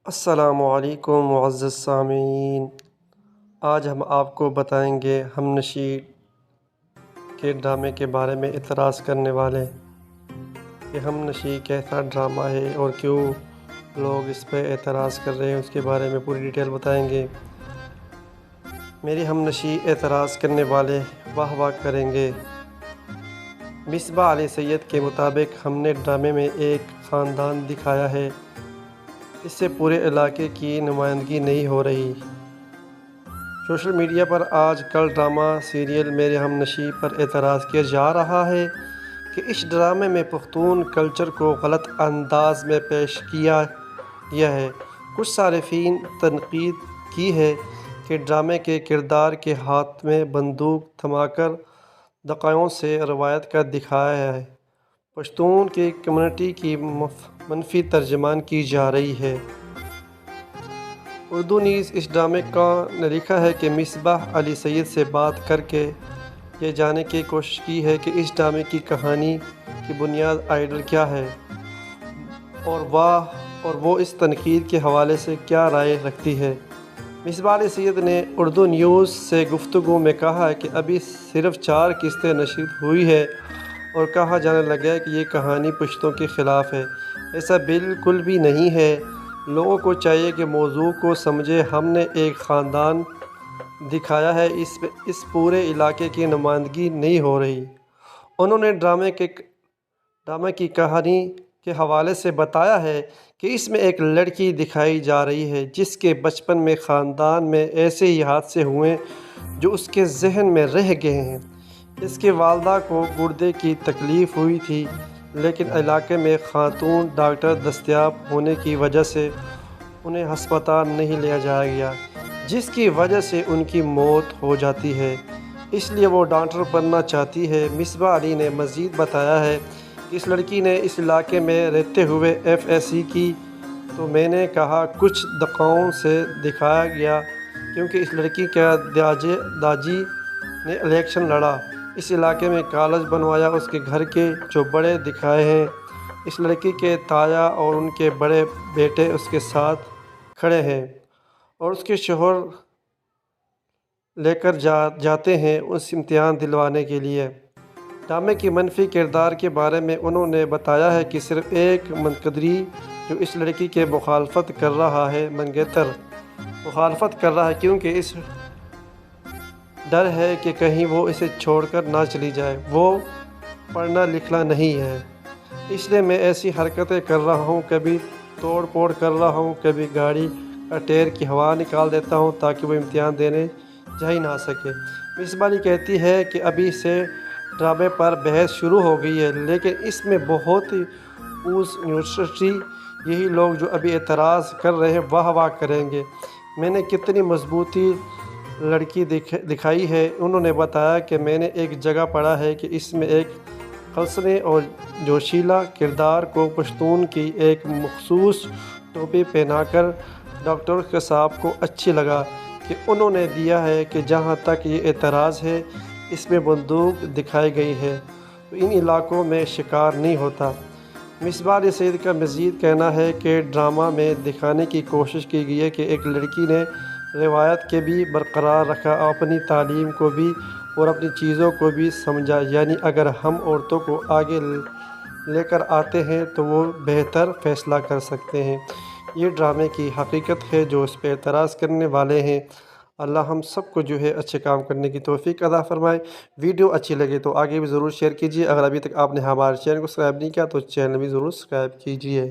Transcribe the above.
السلام علیکم معزز سامعین، آج ہم آپ کو بتائیں گے ہم نشیں کے ڈرامے کے بارے میں اعتراض کرنے والے کہ ہم نشیں کیسا ڈرامہ ہے اور کیوں لوگ اس پہ اعتراض کر رہے ہیں، اس کے بارے میں پوری ڈیٹیل بتائیں گے۔ میری ہم نشیں اعتراض کرنے والے واہ واہ کریں گے۔ مصباح علی سید کے مطابق ہم نے ڈرامے میں ایک خاندان دکھایا ہے، اس سے پورے علاقے کی نمائندگی نہیں ہو رہی۔ سوشل میڈیا پر آج کل ڈرامہ سیریل میرے ہم نشیں پر اعتراض کیا جا رہا ہے کہ اس ڈرامے میں پختون کلچر کو غلط انداز میں پیش کیا گیا ہے۔ کچھ صارفین تنقید کی ہے کہ ڈرامے کے کردار کے ہاتھ میں بندوق تھما کر دقائیوں سے روایت کا دکھایا ہے، پشتون کی کمیونٹی کی منفی ترجمان کی جا رہی ہے۔ اردو نیوز اس ڈرامے کا نے لکھا ہے کہ مصباح علی سید سے بات کر کے یہ جاننے کی کوشش کی ہے کہ اس ڈرامے کی کہانی کی بنیاد آئیڈل کیا ہے اور وہ اس تنقید کے حوالے سے کیا رائے رکھتی ہے۔ مصباح علی سید نے اردو نیوز سے گفتگو میں کہا کہ ابھی صرف 4 قسطیں نشر ہوئی ہیں اور کہا جانے لگا ہے کہ یہ کہانی پشتوں کے خلاف ہے۔ ایسا بالکل بھی نہیں ہے، لوگوں کو چاہیے کہ موضوع کو سمجھیں۔ ہم نے ایک خاندان دکھایا ہے، اس پورے علاقے کی نمائندگی نہیں ہو رہی۔ انہوں نے ڈرامے کی کہانی کے حوالے سے بتایا ہے کہ اس میں ایک لڑکی دکھائی جا رہی ہے جس کے بچپن میں خاندان میں ایسے ہی حادثے ہوئے جو اس کے ذہن میں رہ گئے ہیں۔ اس کی والدہ کو گردے کی تکلیف ہوئی تھی، لیکن علاقے میں خاتون ڈاکٹر دستیاب ہونے کی وجہ سے انہیں ہسپتال نہیں لے جایا گیا، جس کی وجہ سے ان کی موت ہو جاتی ہے، اس لیے وہ ڈاکٹر بننا چاہتی ہے۔ مصباح علی نے مزید بتایا ہے کہ اس لڑکی نے اس علاقے میں رہتے ہوئے FSC کی، تو میں نے کہا کچھ دقائیوں سے دکھایا گیا کیونکہ اس لڑکی کا داجی نے الیکشن لڑا، اس علاقے میں کالج بنوایا، اس کے گھر کے جو بڑے دکھائے ہیں، اس لڑکی کے تایا اور ان کے بڑے بیٹے اس کے ساتھ کھڑے ہیں اور اس کے شوہر لے کر جاتے ہیں اس امتحان دلوانے کے لیے۔ ڈرامے کی منفی کردار کے بارے میں انہوں نے بتایا ہے کہ صرف ایک منقدری جو اس لڑکی کے مخالفت کر رہا ہے، منگیتر مخالفت کر رہا ہے کیونکہ اس ڈر ہے کہ کہیں وہ اسے چھوڑ کر نہ چلی جائے۔ وہ پڑھنا لکھنا نہیں ہے، اس لیے میں ایسی حرکتیں کر رہا ہوں، کبھی توڑ پھوڑ کر رہا ہوں، کبھی گاڑی کا ٹائر کی ہوا نکال دیتا ہوں تاکہ وہ امتحان دینے جا ہی نہ سکے۔ مصباح علی کہتی ہے کہ ابھی سے ڈرامے پر بحث شروع ہو گئی ہے، لیکن اس میں بہت یونیورسٹی یہی لوگ جو ابھی اعتراض کر رہے ہیں واہ واہ کریں گے۔ میں نے کتنی مضبوطی لڑکی دکھائی ہے۔ انہوں نے بتایا کہ میں نے ایک جگہ پڑھا ہے کہ اس میں ایک خلسنے اور جوشیلا کردار کو پشتون کی ایک مخصوص ٹوپی پہنا کر ڈاکٹر صاحب کو اچھی لگا کہ انہوں نے دیا ہے کہ جہاں تک یہ اعتراض ہے اس میں بندوق دکھائی گئی ہے تو ان علاقوں میں شکار نہیں ہوتا۔ مصباح علی سید کا مزید کہنا ہے کہ ڈرامہ میں دکھانے کی کوشش کی گئی ہے کہ ایک لڑکی نے روایت کے بھی برقرار رکھا، اپنی تعلیم کو بھی اور اپنی چیزوں کو بھی سمجھا، یعنی اگر ہم عورتوں کو آگے لے کر آتے ہیں تو وہ بہتر فیصلہ کر سکتے ہیں۔ یہ ڈرامے کی حقیقت ہے جو اس پہ اعتراض کرنے والے ہیں۔ اللہ ہم سب کو جو ہے اچھے کام کرنے کی توفیق عطا فرمائے۔ ویڈیو اچھی لگے تو آگے بھی ضرور شیئر کیجیے۔ اگر ابھی تک آپ نے ہمارے چینل کو سبسکرائب نہیں کیا تو چینل بھی ضرور سبسکرائب کیجیے۔